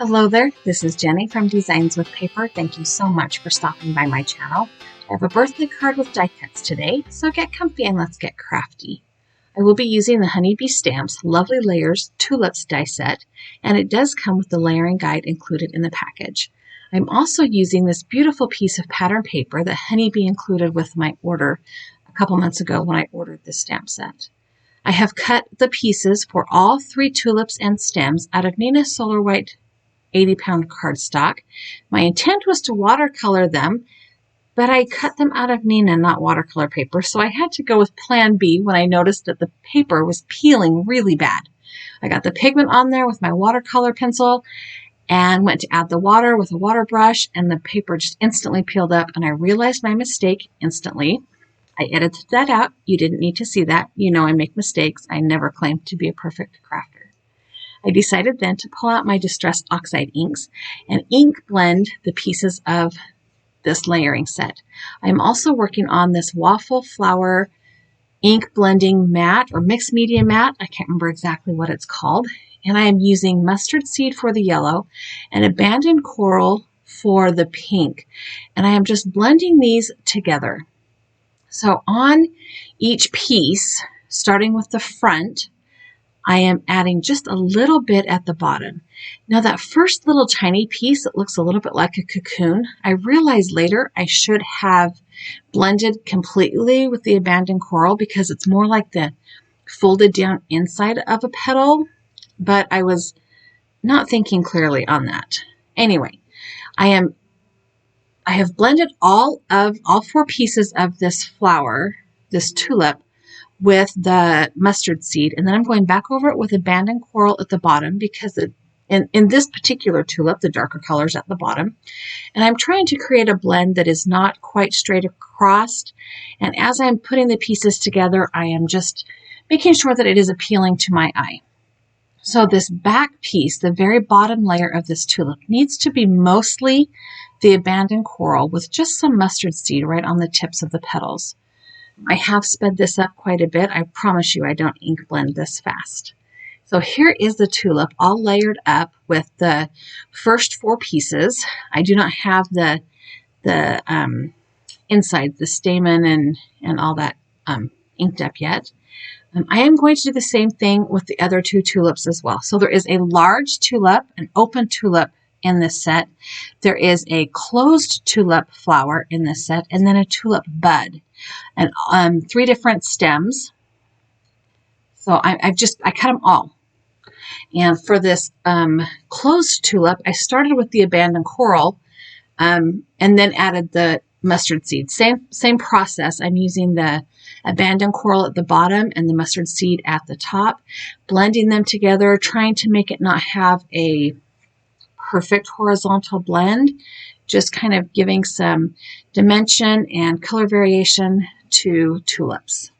Hello there, this is Jenny from Designs with Paper. Thank you so much for stopping by my channel. I have a birthday card with die cuts today, so get comfy and let's get crafty. I will be using the Honeybee Stamps Lovely Layers Tulips die set, and it does come with the layering guide included in the package. I'm also using this beautiful piece of pattern paper that Honeybee included with my order a couple months ago when I ordered this stamp set. I have cut the pieces for all 3 tulips and stems out of Nina Solar White 80-pound cardstock. My intent was to watercolor them, but I cut them out of Nina, not watercolor paper, so I had to go with plan B when I noticed that the paper was peeling really bad. I got the pigment on there with my watercolor pencil and went to add the water with a water brush, and the paper just instantly peeled up, and I realized my mistake instantly. I edited that out. You didn't need to see that. You know I make mistakes. I never claimed to be a perfect crafter. I decided then to pull out my Distress Oxide inks and ink blend the pieces of this layering set. I'm also working on this waffle flower ink blending mat or mixed media mat. I can't remember exactly what it's called. And I am using mustard seed for the yellow and abandoned coral for the pink. And I am just blending these together. So on each piece, starting with the front, I am adding just a little bit at the bottom. Now that first little tiny piece that looks a little bit like a cocoon, I realized later I should have blended completely with the abandoned coral because it's more like the folded down inside of a petal, but I was not thinking clearly on that. Anyway, I have blended all 4 pieces of this flower, this tulip, with the mustard seed, and then I'm going back over it with abandoned coral at the bottom because in this particular tulip, the darker colors at the bottom, and I'm trying to create a blend that is not quite straight across, and as I'm putting the pieces together, I am just making sure that it is appealing to my eye. So this back piece, the very bottom layer of this tulip, needs to be mostly the abandoned coral with just some mustard seed right on the tips of the petals. I have sped this up quite a bit. I promise you I don't ink blend this fast. So here is the tulip all layered up with the first 4 pieces. I do not have the inside, the stamen and all that inked up yet. I am going to do the same thing with the other 2 tulips as well. So there is a large tulip, an open tulip in this set. There is a closed tulip flower in this set, and then a tulip bud. And 3 different stems. So I cut them all. And for this closed tulip, I started with the abandoned coral and then added the mustard seed. Same process. I'm using the abandoned coral at the bottom and the mustard seed at the top, blending them together, trying to make it not have a perfect horizontal blend, just kind of giving some dimension and color variation to tulips.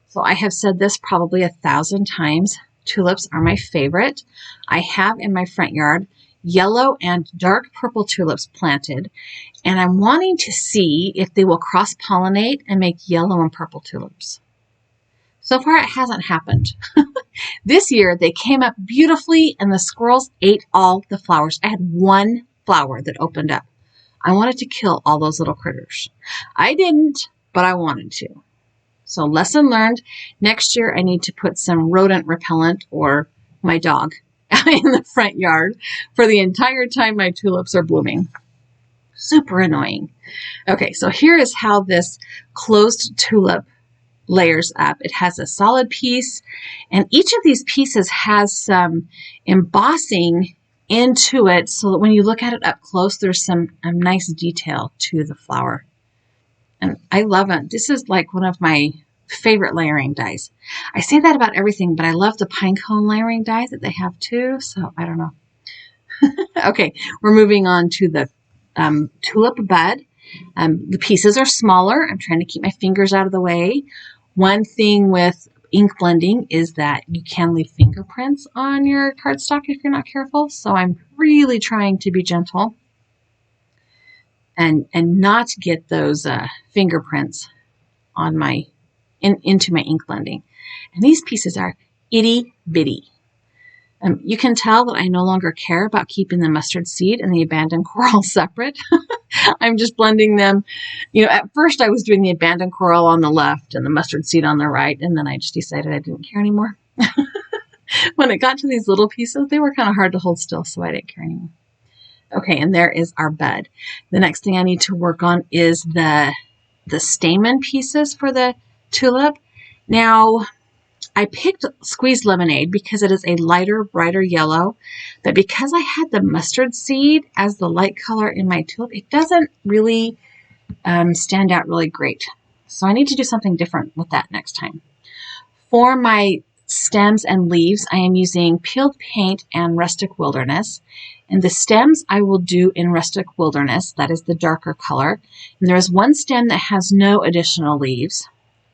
So I have said this probably 1,000 times. Tulips are my favorite. I have in my front yard yellow and dark purple tulips planted, and I'm wanting to see if they will cross-pollinate and make yellow and purple tulips. So far it hasn't happened. This year they came up beautifully and the squirrels ate all the flowers. I had 1 flower that opened up. I wanted to kill all those little critters. I didn't, but I wanted to. So lesson learned. Next year I need to put some rodent repellent or my dog in the front yard for the entire time my tulips are blooming. Super annoying. Okay, so here is how this closed tulip layers up. It has a solid piece, and each of these pieces has some embossing into it so that when you look at it up close, there's some nice detail to the flower. And I love it. This is like one of my favorite layering dies. I say that about everything, but I love the pine cone layering die that they have too, so I don't know. Okay, we're moving on to the tulip bud. The pieces are smaller. I'm trying to keep my fingers out of the way. One thing with ink blending is that you can leave fingerprints on your cardstock if you're not careful. So I'm really trying to be gentle and not get those fingerprints on into my ink blending. And these pieces are itty bitty. You can tell that I no longer care about keeping the mustard seed and the abandoned coral separate. I'm just blending them. You know, at first I was doing the abandoned coral on the left and the mustard seed on the right, and then I just decided I didn't care anymore. When it got to these little pieces, they were kind of hard to hold still, so I didn't care anymore. Okay, and there is our bud. The next thing I need to work on is the stamen pieces for the tulip. Now, I picked squeezed lemonade because it is a lighter, brighter yellow, but because I had the mustard seed as the light color in my tulip, it doesn't really stand out really great. So I need to do something different with that next time. For my stems and leaves, I am using peeled paint and rustic wilderness. And the stems I will do in rustic wilderness, that is the darker color. And there is one stem that has no additional leaves.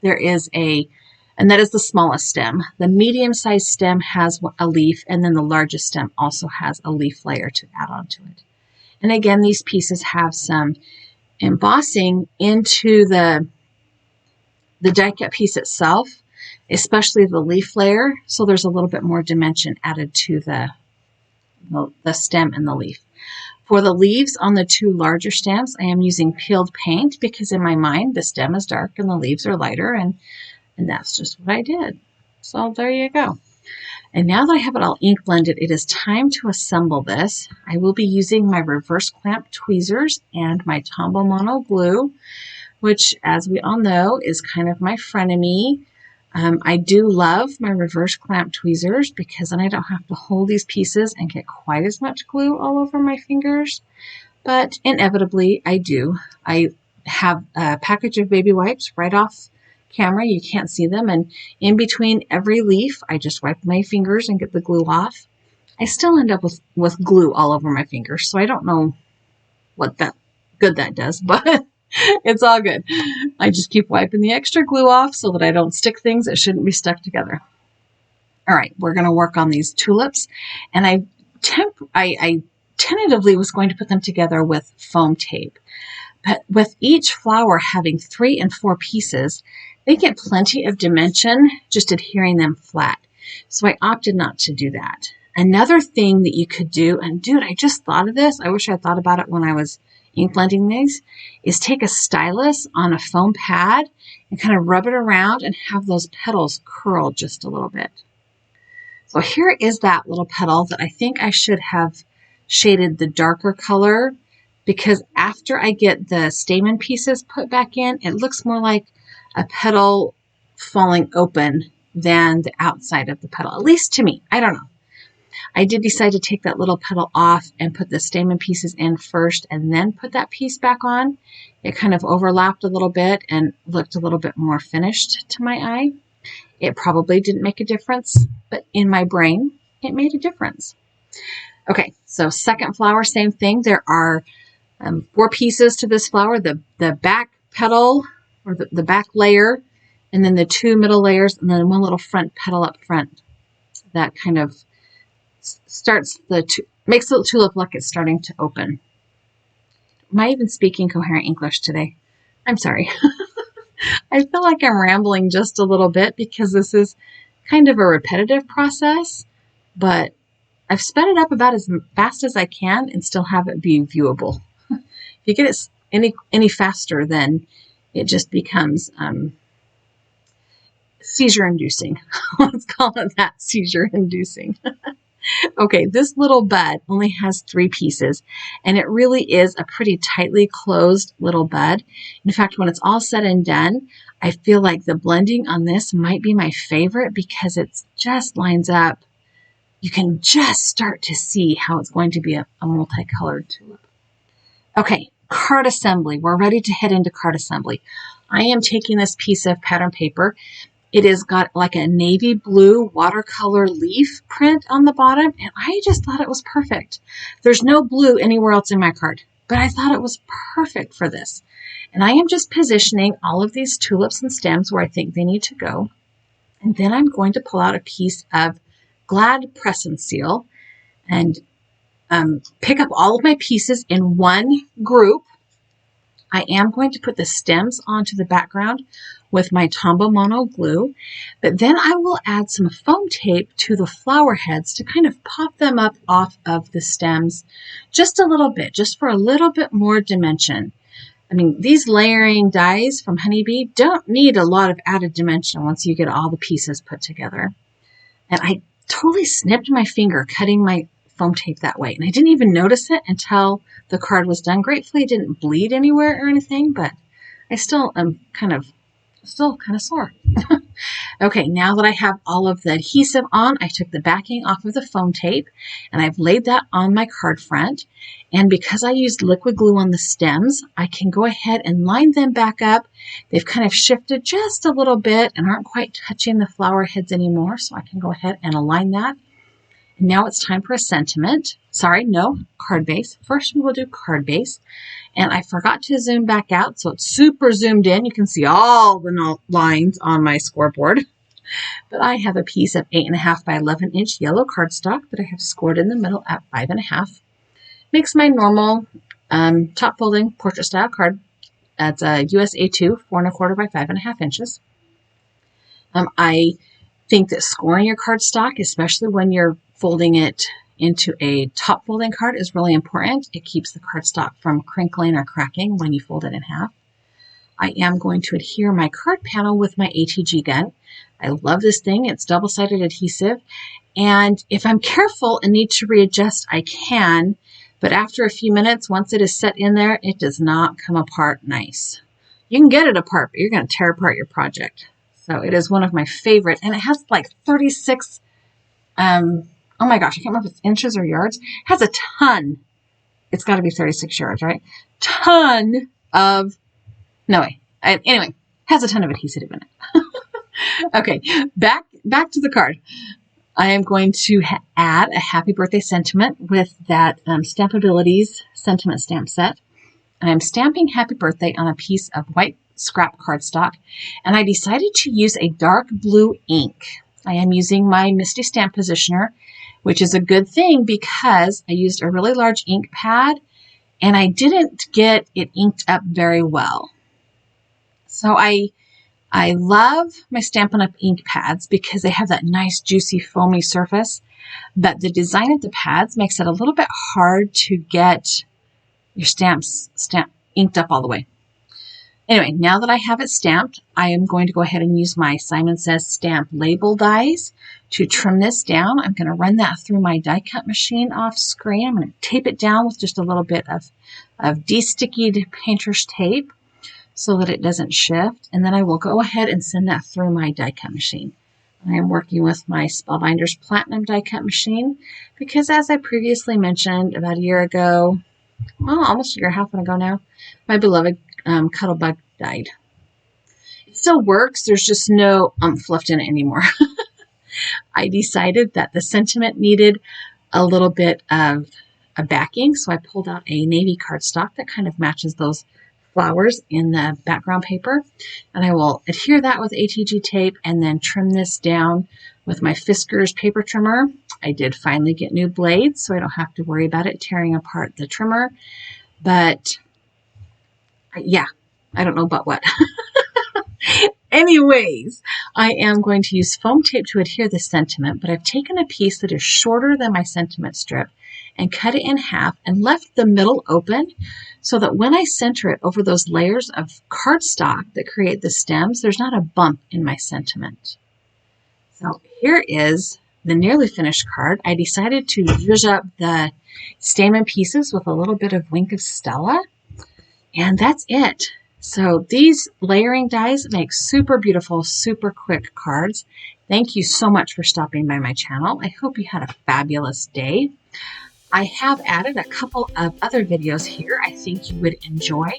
And that is the smallest stem. The medium-sized stem has a leaf, and then the largest stem also has a leaf layer to add onto it. And again, these pieces have some embossing into the die cut piece itself, especially the leaf layer, so there's a little bit more dimension added to the stem and the leaf. For the leaves on the two larger stems, I am using peeled paint because in my mind the stem is dark and the leaves are lighter, and that's just what I did. So there you go. And now that I have it all ink blended, it is time to assemble this. I will be using my reverse clamp tweezers and my Tombow Mono glue, which, as we all know, is kind of my frenemy. I do love my reverse clamp tweezers because then I don't have to hold these pieces and get quite as much glue all over my fingers. But inevitably, I do. I have a package of baby wipes right off camera. You can't see them. And in between every leaf, I just wipe my fingers and get the glue off. I still end up with glue all over my fingers. So I don't know what good that does, but it's all good. I just keep wiping the extra glue off so that I don't stick things that shouldn't be stuck together. All right, we're going to work on these tulips. And I tentatively was going to put them together with foam tape. But with each flower having 3 and 4 pieces, they get plenty of dimension just adhering them flat. So I opted not to do that. Another thing that you could do, and dude, I just thought of this. I wish I thought about it when I was ink blending these, is take a stylus on a foam pad and kind of rub it around and have those petals curl just a little bit. So here is that little petal that I think I should have shaded the darker color, because after I get the stamen pieces put back in, it looks more like a petal falling open than the outside of the petal, at least to me. I don't know. I did decide to take that little petal off and put the stamen pieces in first and then put that piece back on. It kind of overlapped a little bit and looked a little bit more finished to my eye. It probably didn't make a difference, but in my brain, it made a difference. Okay, so second flower, same thing. There are 4 pieces to this flower, the back petal or the back layer, and then the 2 middle layers, and then one little front petal up front. That kind of makes the tulip look it's starting to open. Am I even speaking coherent English today? I'm sorry. I feel like I'm rambling just a little bit because this is kind of a repetitive process, but I've sped it up about as fast as I can and still have it be viewable. If you get it any faster, then it just becomes seizure-inducing. Let's call it that, seizure-inducing. Okay, this little bud only has 3 pieces, and it really is a pretty tightly closed little bud. In fact, when it's all said and done, I feel like the blending on this might be my favorite because it just lines up. You can just start to see how it's going to be a multicolored tulip. Okay, card assembly. We're ready to head into card assembly. I am taking this piece of pattern paper. It has got like a navy blue watercolor leaf print on the bottom, and I just thought it was perfect. There's no blue anywhere else in my card, but I thought it was perfect for this. And I am just positioning all of these tulips and stems where I think they need to go. And then I'm going to pull out a piece of Glad Press and Seal and pick up all of my pieces in one group. I am going to put the stems onto the background with my Tombow Mono glue, but then I will add some foam tape to the flower heads to kind of pop them up off of the stems just a little bit, just for a little bit more dimension. I mean, these layering dies from Honeybee don't need a lot of added dimension once you get all the pieces put together. And I totally snipped my finger cutting my foam tape that way, and I didn't even notice it until the card was done. Gratefully, it didn't bleed anywhere or anything, but I still am kind of sore. Okay, now that I have all of the adhesive on, I took the backing off of the foam tape and I've laid that on my card front. And because I used liquid glue on the stems, I can go ahead and line them back up. They've kind of shifted just a little bit and aren't quite touching the flower heads anymore, so I can go ahead and align that. And now it's time for a sentiment. Sorry, no, card base. First we will do card base. And I forgot to zoom back out, so it's super zoomed in. You can see all the lines on my scoreboard. But I have a piece of 8.5 by 11 inch yellow cardstock that I have scored in the middle at 5.5. Makes my normal top folding portrait style card. That's a US A2, 4.25 by 5.5 inches. I think that scoring your cardstock, especially when you're folding it into a top folding card, is really important. It keeps the cardstock from crinkling or cracking when you fold it in half. I am going to adhere my card panel with my ATG gun. I love this thing. It's double-sided adhesive, and if I'm careful and need to readjust, I can, but after a few minutes, once it is set in there, it does not come apart nice. You can get it apart, but you're going to tear apart your project. So it is one of my favorite, and it has like 36 oh my gosh, I can't remember if it's inches or yards. It has a ton. It's got to be 36 yards, right? Ton of, no way. Anyway, has a ton of adhesive in it. Okay, back to the card. I am going to add a happy birthday sentiment with that Stampabilities sentiment stamp set. And I'm stamping happy birthday on a piece of white scrap cardstock. And I decided to use a dark blue ink. I am using my Misty Stamp Positioner, which is a good thing because I used a really large ink pad and I didn't get it inked up very well. So I love my Stampin' Up! Ink pads because they have that nice juicy foamy surface, but the design of the pads makes it a little bit hard to get your stamps inked up all the way. Anyway, now that I have it stamped, I am going to go ahead and use my Simon Says stamp label dies to trim this down. I'm going to run that through my die cut machine off screen. I'm going to tape it down with just a little bit of de-stickied painter's tape so that it doesn't shift. And then I will go ahead and send that through my die cut machine. I am working with my Spellbinders Platinum die cut machine because, as I previously mentioned about a year ago, well, almost a year and a half ago now, my beloved Cuttlebug died. It still works. There's just no oomph left in it anymore. I decided that the sentiment needed a little bit of a backing, so I pulled out a navy cardstock that kind of matches those flowers in the background paper, and I will adhere that with ATG tape and then trim this down with my Fiskars paper trimmer. I did finally get new blades, so I don't have to worry about it tearing apart the trimmer, but yeah, I don't know about what. Anyways, I am going to use foam tape to adhere the sentiment, but I've taken a piece that is shorter than my sentiment strip and cut it in half and left the middle open so that when I center it over those layers of cardstock that create the stems, there's not a bump in my sentiment. So here is the nearly finished card. I decided to zhuzh up the stamen pieces with a little bit of Wink of Stella. And that's it. So these layering dies make super beautiful, super quick cards. Thank you so much for stopping by my channel. I hope you had a fabulous day. I have added a couple of other videos here I think you would enjoy.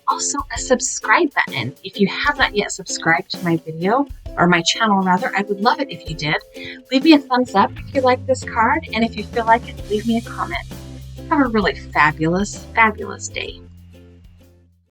Also a subscribe button. If you have not yet subscribed to my video, or my channel rather, I would love it if you did. Leave me a thumbs up if you like this card, and if you feel like it, leave me a comment. Have a really fabulous, fabulous day.